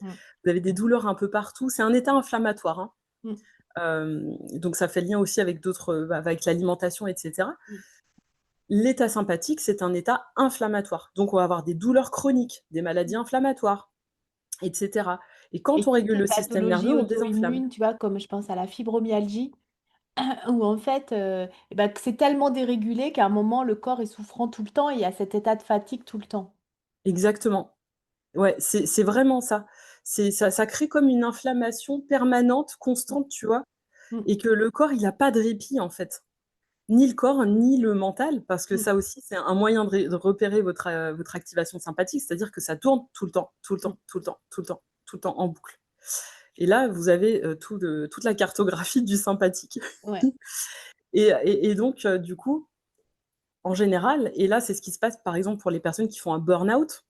Mmh. Vous avez des douleurs un peu partout. C'est un état inflammatoire, hein. Mmh. Donc ça fait le lien aussi avec d'autres, bah, avec l'alimentation et cetera. Mmh. L'état sympathique, c'est un état inflammatoire. Donc on va avoir des douleurs chroniques, des maladies Mmh. inflammatoires et cetera et quand Et on toutes régule ces le système pathologies nerveux, on désinflamme. auto-immunes, tu vois, comme je pense à la fibromyalgie, où en fait, et bah, que c'est tellement dérégulé qu'à un moment, le corps est souffrant tout le temps et il y a cet état de fatigue tout le temps. Exactement. Ouais, c'est vraiment ça. Ça crée comme une inflammation permanente, Mmh. constante, tu vois? Mmh. Et que le corps, il a pas de répit, en fait. Ni le corps, ni le mental, parce que Mmh. ça aussi, c'est un moyen de repérer votre activation sympathique, c'est-à-dire que ça tourne tout le temps, tout le Mmh. temps, tout le temps, tout le temps, tout le temps, en boucle. Et là, vous avez, toute la cartographie du sympathique. Ouais. Et donc, du coup, en général et là, c'est ce qui se passe, par exemple, pour les personnes qui font un burn-out,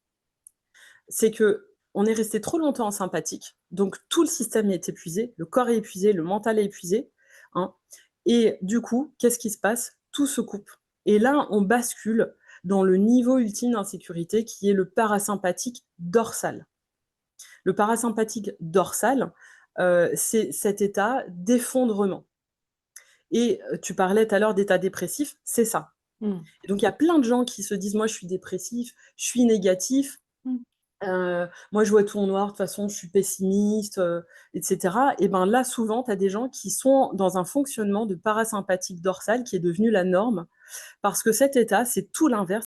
c'est qu'on est resté trop longtemps en sympathique, donc tout le système est épuisé, le corps est épuisé, le mental est épuisé, hein, et du coup, qu'est-ce qui se passe? Tout se coupe et là, on bascule dans le niveau ultime d'insécurité qui est le parasympathique dorsal. Le parasympathique dorsal, c'est cet état d'effondrement et tu parlais tout à l'heure d'état dépressif, c'est ça. Mmh. Et donc il y a plein de gens qui se disent: «Moi, je suis dépressif, je suis négatif, Mmh. moi, je vois tout en noir, de toute façon, je suis pessimiste, et cetera» et ben, là, souvent, tu as des gens qui sont dans un fonctionnement de parasympathique dorsal qui est devenu la norme parce que cet état, c'est tout l'inverse.